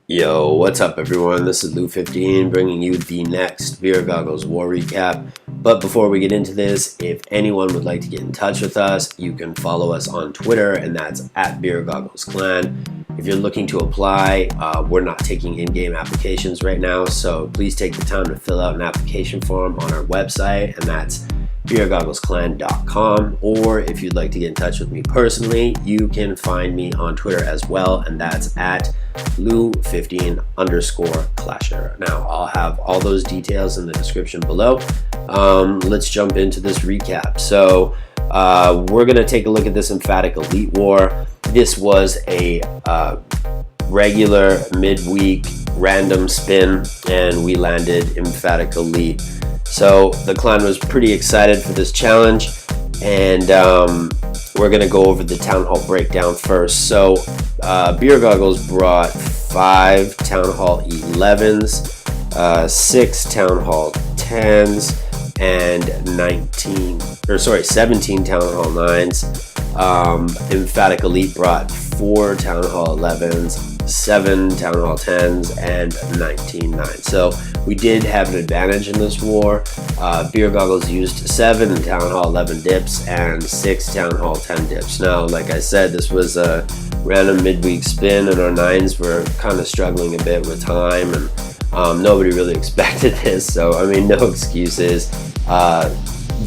Yo, what's up everyone? This is Lou15 bringing you the next Beer Goggles War Recap. But before we get into this, if anyone would like to get in touch with us, you can follow us on Twitter, and that's at Beer Goggles Clan. If you're looking to apply, we're not taking in-game applications right now, so please take the time to fill out an application form on our website, and that's beergogglesclan.com. Or if you'd like to get in touch with me personally, you can find me on Twitter as well, and that's at Lou15_Clasher. Now, I'll have all those details in the description below. Let's jump into this recap. So we're going to take a look at this Emphatic Elite War. This was a regular midweek random spin, and we landed Emphatic Elite. So the clan was pretty excited for this challenge, and we're going to go over the Town Hall breakdown first. So Beer Goggles brought 5 Town Hall 11s, 6 Town Hall 10s, and 17 Town Hall 9s. Emphatic Elite brought 4 Town Hall 11s, 7 Town Hall 10s, and 19 9s. So we did have an advantage in this war. Beer Goggles used 7 Town Hall 11 dips and 6 Town Hall 10 dips. Now, like I said, this was a random midweek spin, and our 9s were kind of struggling a bit with time, and nobody really expected this, so I mean, no excuses.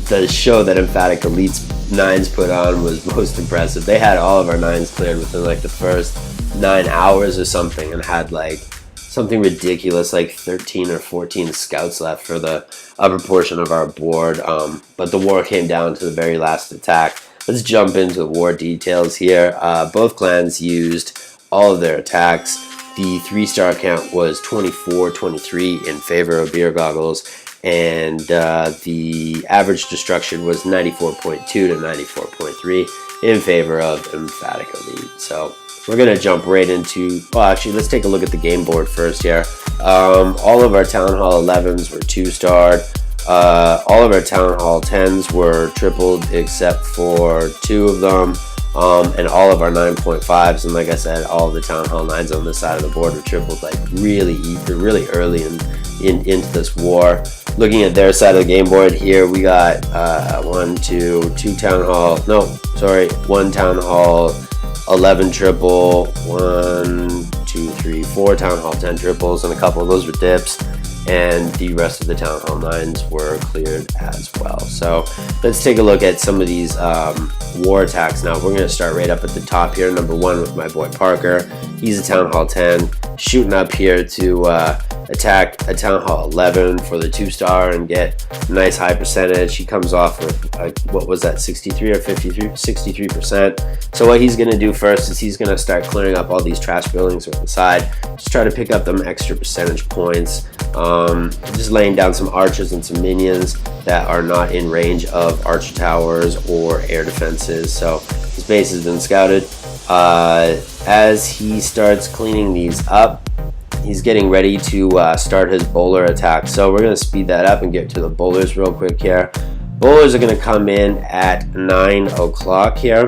The show that Emphatic Elite's 9s put on was most impressive. They had all of our 9s cleared within like the first 9 hours or something, and had like something ridiculous like 13 or 14 scouts left for the upper portion of our board. But the war came down to the very last attack. Let's jump into the war details here. Both clans used all of their attacks. The 3-star count was 24-23 in favor of Beer Goggles, and the average destruction was 94.2 to 94.3 in favor of Emphatic Elite. So we're going to jump right into, well, actually, let's take a look at the game board first here. All of our Town Hall 11s were 2-starred. All of our Town Hall 10s were tripled except for 2 of them. And all of our 9.5s, and like I said, all of the Town Hall 9s on this side of the board were tripled like really early into this war. Looking at their side of the game board here, we got 1 Town Hall 11 triple, 4 Town Hall 10 triples, and a couple of those were dips, and the rest of the Town Hall 9s were cleared as well. So let's take a look at some of these war attacks now. We're going to start right up at the top here. Number 1 with my boy Parker. He's a Town Hall 10, shooting up here to attack a Town Hall 11 for the 2-star and get a nice high percentage. He comes off with, what was that, 63 or 53? 63%. So what he's going to do first is he's going to start clearing up all these trash buildings with the side. Just try to pick up them extra percentage points. Just laying down some archers and some minions that are not in range of archer towers or air defenses. So his base has been scouted. As he starts cleaning these up, he's getting ready to start his bowler attack. So we're going to speed that up and get to the bowlers real quick here. Bowlers are going to come in at 9 o'clock here.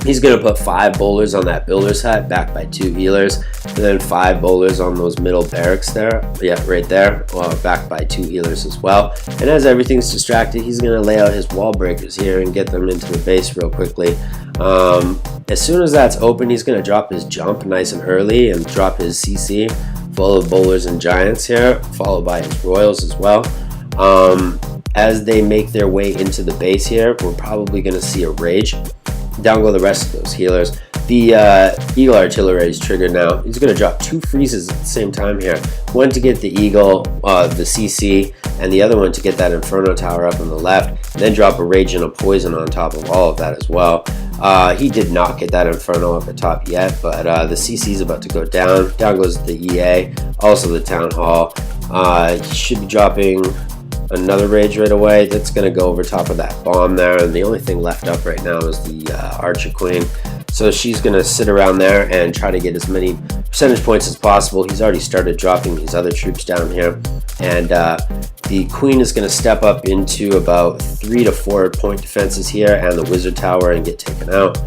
He's going to put 5 bowlers on that builder's hut, backed by 2 healers, and then 5 bowlers on those middle barracks there. Yeah, right there, backed by 2 healers as well. And as everything's distracted, he's going to lay out his wall breakers here and get them into the base real quickly. As soon as that's open, he's going to drop his jump nice and early and drop his CC full of bowlers and giants here, followed by his royals as well. As they make their way into the base here, we're probably going to see a rage. Down go the rest of those healers. The Eagle Artillery is triggered now. He's going to drop 2 freezes at the same time here. One to get the Eagle, the CC, and the other one to get that Inferno Tower up on the left. And then drop a Rage and a Poison on top of all of that as well. He did not get that Inferno up at top yet, but the CC is about to go down. Down goes the EA, also the Town Hall. He should be dropping another rage right away. That's going to go over top of that bomb there, and the only thing left up right now is the Archer Queen. So she's going to sit around there and try to get as many percentage points as possible. He's already started dropping these other troops down here, and The queen is going to step up into about 3 to 4 point defenses here and the wizard tower and get taken out.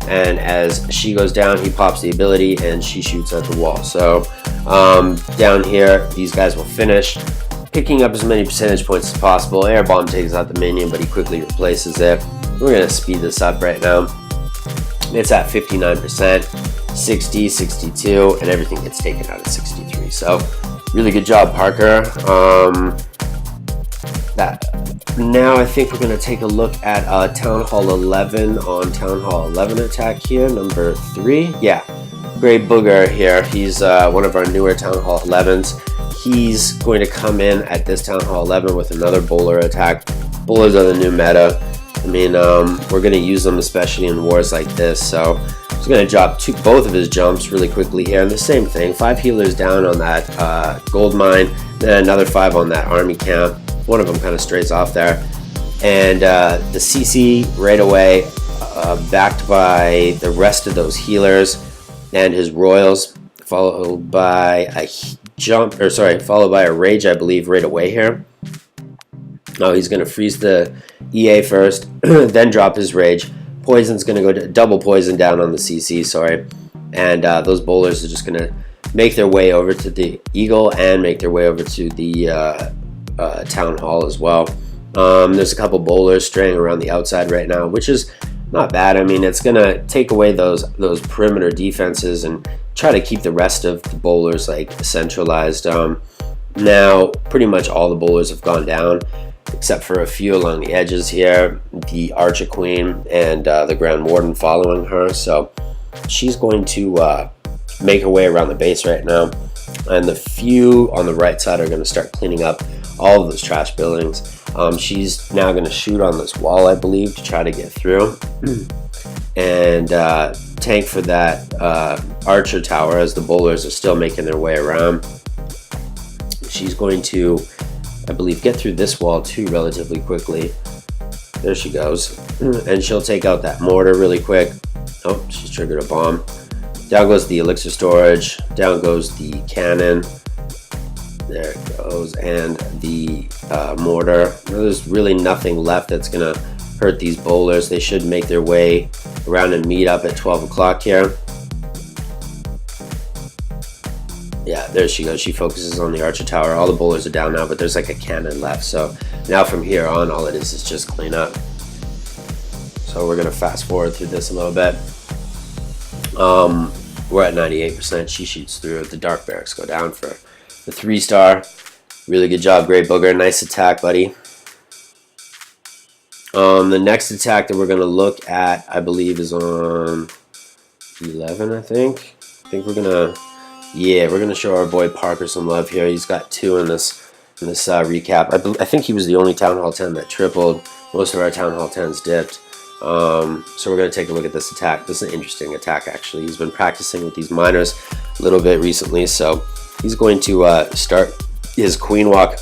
And as she goes down, he pops the ability and she shoots at the wall. So down here, these guys will finish, picking up as many percentage points as possible. Air bomb takes out the minion, but he quickly replaces it. We're going to speed this up right now. It's at 59%, 60, 62, and everything gets taken out at 63. So really good job, Parker. Now I think we're going to take a look at Town Hall 11 on Town Hall 11 attack here, number 3. Yeah, Great Booger here. He's one of our newer Town Hall 11s. He's going to come in at this Town Hall 11 with another bowler attack. Bowlers are the new meta. I mean, we're going to use them especially in wars like this. So he's going to drop both of his jumps really quickly here. And the same thing, 5 healers down on that gold mine, then another 5 on that army camp. One of them kind of strays off there. And the CC right away, backed by the rest of those healers and his royals, followed by a followed by a rage, I believe, right away here. Oh, he's going to freeze the EA first, then drop his rage. Poison's going to go to double poison down on the CC, sorry. And those bowlers are just going to make their way over to the Eagle and make their way over to the Town Hall as well. There's a couple bowlers straying around the outside right now, which is not bad. I mean, it's going to take away those perimeter defenses and try to keep the rest of the bowlers like centralized. Now, pretty much all the bowlers have gone down, except for a few along the edges here. The Archer Queen and the Grand Warden following her. So she's going to make her way around the base right now. And the few on the right side are going to start cleaning up all of those trash buildings. She's now going to shoot on this wall, I believe, to try to get through. And tank for that Archer Tower as the bowlers are still making their way around. She's going to, I believe, get through this wall too relatively quickly. There she goes. And she'll take out that mortar really quick. Oh, she's triggered a bomb. Down goes the elixir storage. Down goes the cannon. There it goes. And the mortar. There's really nothing left that's going to hurt these bowlers. They should make their way around and meet up at 12 o'clock here. Yeah, there she goes. She focuses on the Archer Tower. All the bowlers are down now, but there's like a cannon left. So now from here on, all it is just clean up. So we're going to fast forward through this a little bit. We're at 98%. She shoots through. The Dark Barracks go down for the 3-star. Really good job, Great Booger. Nice attack, buddy. The next attack that we're going to look at, I believe, is on 11, I think. We're going to show our boy Parker some love here. He's got 2 in this recap. I think he was the only Town Hall 10 that tripled. Most of our Town Hall 10s dipped. So we're going to take a look at this attack. This is an interesting attack, actually. He's been practicing with these miners a little bit recently, so he's going to start his queen walk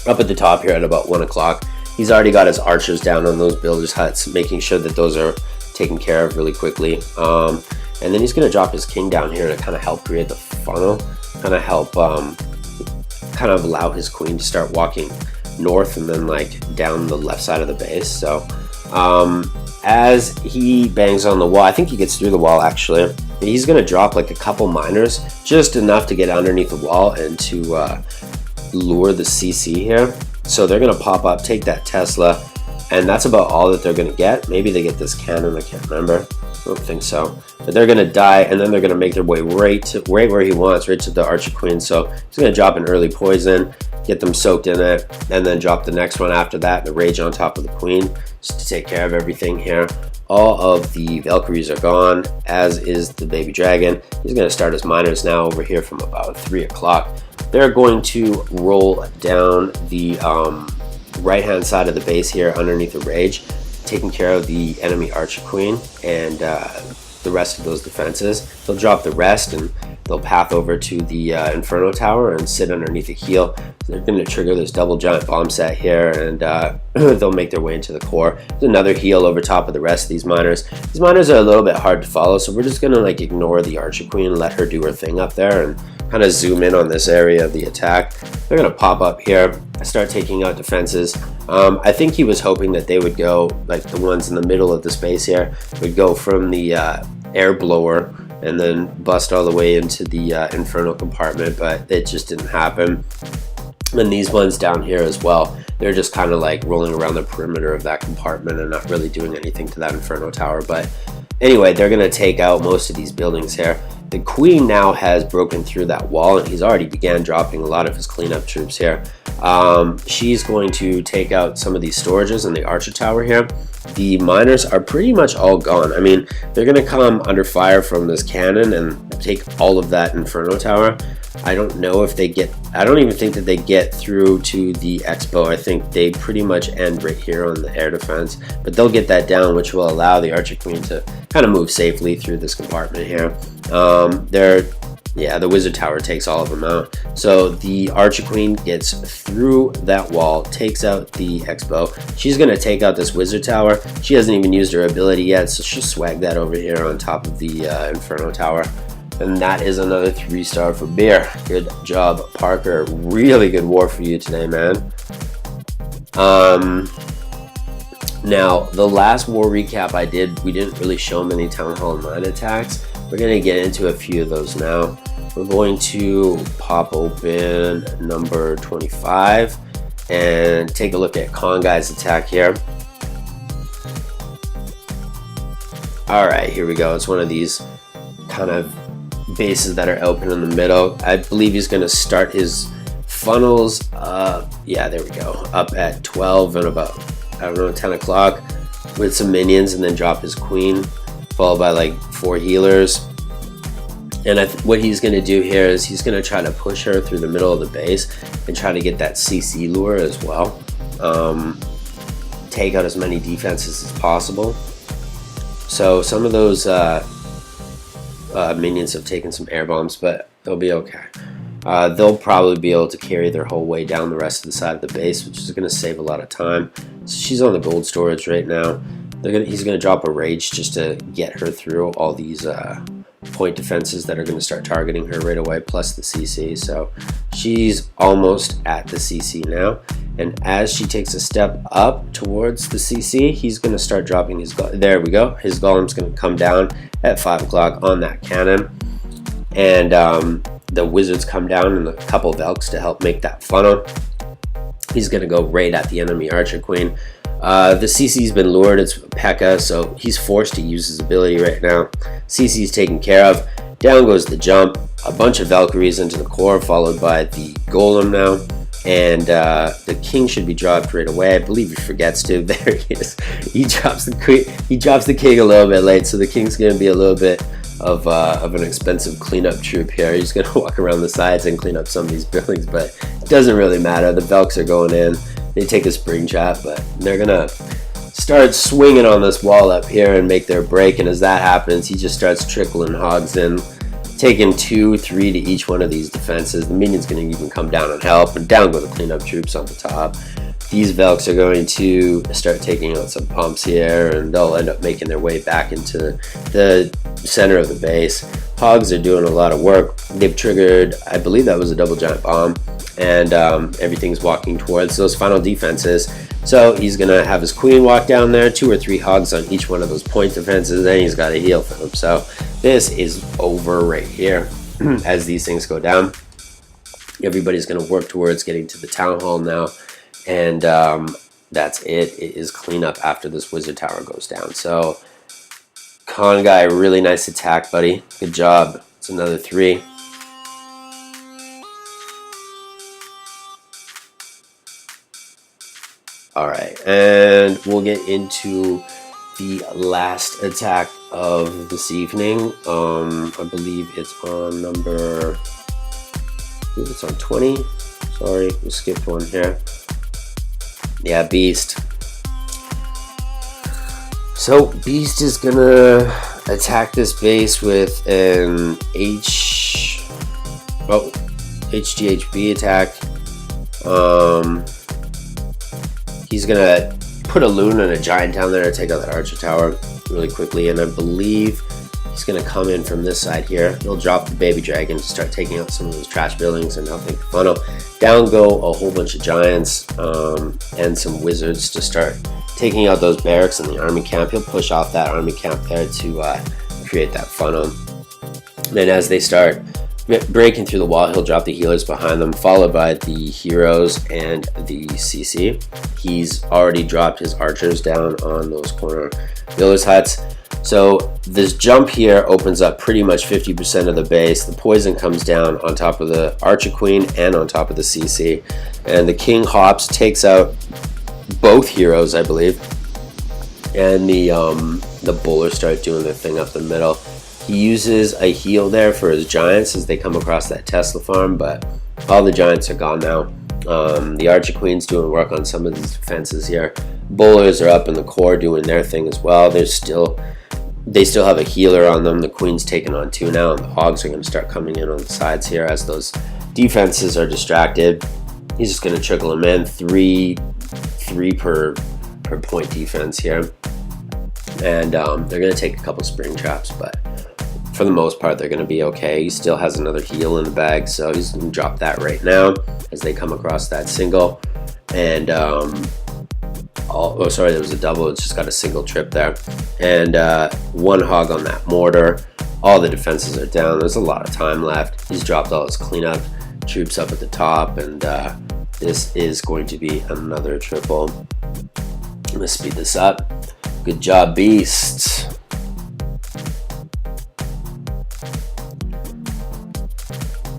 up at the top here at about 1 o'clock. He's already got his archers down on those builders' huts, making sure that those are taken care of really quickly. And then he's going to drop his king down here to kind of help create the funnel, kind of help kind of allow his queen to start walking north and then like down the left side of the base. So as he bangs on the wall, I think he gets through the wall actually. He's going to drop like a couple miners, just enough to get underneath the wall and to lure the CC here. So they're going to pop up, take that Tesla, and that's about all that they're going to get. Maybe they get this cannon, I can't remember. I don't think so. But they're going to die, and then they're going to make their way right where he wants, right to the Archer Queen. So he's going to drop an early poison, get them soaked in it, and then drop the next one after that, the rage on top of the Queen, just to take care of everything here. All of the Valkyries are gone, as is the baby dragon. He's going to start his miners now over here from about 3 o'clock. They're going to roll down the right-hand side of the base here underneath the rage, taking care of the enemy Archer Queen and the rest of those defenses. They'll drop the rest and they'll path over to the Inferno Tower and sit underneath a heal. They're going to trigger this double giant bomb set here, and they'll make their way into the core. There's another heal over top of the rest of these miners. These miners are a little bit hard to follow, so we're just going to like ignore the Archer Queen and let her do her thing up there and kind of zoom in on this area of the attack. they're going to pop up here, start taking out defenses. I think he was hoping that they would go, like the ones in the middle of the space here, would go from the air blower and then bust all the way into the inferno compartment, but it just didn't happen. And these ones down here as well, they're just kind of like rolling around the perimeter of that compartment and not really doing anything to that inferno tower. But anyway, they're going to take out most of these buildings here. The queen now has broken through that wall, and he's already began dropping a lot of his cleanup troops here. She's going to take out some of these storages in the archer tower here. The miners are pretty much all gone. I mean, they're going to come under fire from this cannon and take all of that inferno tower. I don't know if they get, I don't even think that they get through to the expo. I think they pretty much end right here on the air defense, but they'll get that down, which will allow the archer queen to kind of move safely through this compartment here. Yeah, the wizard tower takes all of them out. So the archer queen gets through that wall, takes out the expo. She's going to take out this wizard tower. She hasn't even used her ability yet, so she'll swag that over here on top of the inferno tower. And that is another 3-star for Beer. Good job, Parker. Really good war for you today, man. Now, the last war recap I did, we didn't really show many Town Hall 9 attacks. We're going to get into a few of those now. We're going to pop open number 25 and take a look at Kongai's attack here. Alright, here we go. It's one of these kind of bases that are open in the middle. I believe he's going to start his funnels, yeah, there we go, up at 12 and about, I don't know, 10 o'clock with some minions, and then drop his queen, followed by like 4 healers. And what he's going to do here is he's going to try to push her through the middle of the base and try to get that CC lure as well. Take out as many defenses as possible. So some of those minions have taken some air bombs, but they'll be okay. They'll probably be able to carry their whole way down the rest of the side of the base, which is going to save a lot of time. So she's on the gold storage right now. He's going to drop a rage just to get her through all these point defenses that are going to start targeting her right away, plus the CC. So she's almost at the CC now, and as she takes a step up towards the CC, he's going to start dropping his there we go, his golem's going to come down at 5 o'clock on that cannon, and the wizards come down and a couple Velks to help make that funnel. He's going to go right at the enemy archer queen. The CC's been lured, it's P.E.K.K.A, so he's forced to use his ability right now. CC's taken care of. Down goes the jump. A bunch of Valkyries into the core, followed by the golem now. And the king should be dropped right away. I believe he forgets to. There he is. He drops the king a little bit late, so the king's going to be a little bit of an expensive cleanup troop here. He's going to walk around the sides and clean up some of these buildings, but it doesn't really matter. The Velks are going in. They take a spring trap, but they're going to start swinging on this wall up here and make their break, and as that happens, he just starts trickling hogs in, taking 2, 3 to each one of these defenses. The minion's going to even come down and help, and down go the cleanup troops on the top. These Velks are going to start taking out some pumps here, and they'll end up making their way back into the center of the base. Hogs are doing a lot of work. They've triggered, I believe that was a double giant bomb, and everything's walking towards those final defenses. So he's going to have his queen walk down there, 2 or 3 hogs on each one of those point defenses, and he's got a heal for them. So this is over right here as these things go down. Everybody's going to work towards getting to the town hall now, and that's it. It is cleanup after this wizard tower goes down. So Kongai, really nice attack, buddy. Good job. It's another 3. Alright, and we'll get into the last attack of this evening. I believe it's on number, it's on 20. Sorry, we skipped one here. Yeah, Beast. So Beast is gonna attack this base with an HGHB attack. He's gonna put a loon and a giant down there to take out that archer tower really quickly, and I believe He's going to come in from this side here. He'll drop the baby dragon to start taking out some of those trash buildings and helping the funnel. Down go a whole bunch of giants and some wizards to start taking out those barracks in the army camp. He'll push off that army camp there to create that funnel. Then as they start breaking through the wall, he'll drop the healers behind them, followed by the heroes and the CC. He's already dropped his archers down on those corner village huts. So this jump here opens up pretty much 50% of the base. The poison comes down on top of the archer queen and on top of the CC. And the king hops, takes out both heroes, I believe. And the bowlers start doing their thing up the middle. He uses a heal there for his giants as they come across that Tesla farm, but all the giants are gone now. The archer queen's doing work on some of these defenses here. Bowlers are up in the core doing their thing as well. They still have a healer on them. The queen's taken on 2 now, and the hogs are going to start coming in on the sides here as those defenses are distracted. He's just going to trickle them in, three per point defense here, and they're going to take a couple spring traps, but for the most part they're going to be okay. He still has another heal in the bag, so he's going to drop that right now as they come across that single. And oh sorry, there was a double. It's just got a single trip there, and 1 hog on that mortar. All the defenses are down. There's a lot of time left. He's dropped all his cleanup troops up at the top, and this is going to be another triple. I'm gonna speed this up. Good job, beasts.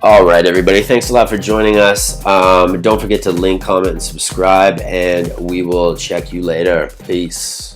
Alright everybody, thanks a lot for joining us. Don't forget to link, comment, and subscribe, and we will check you later. Peace.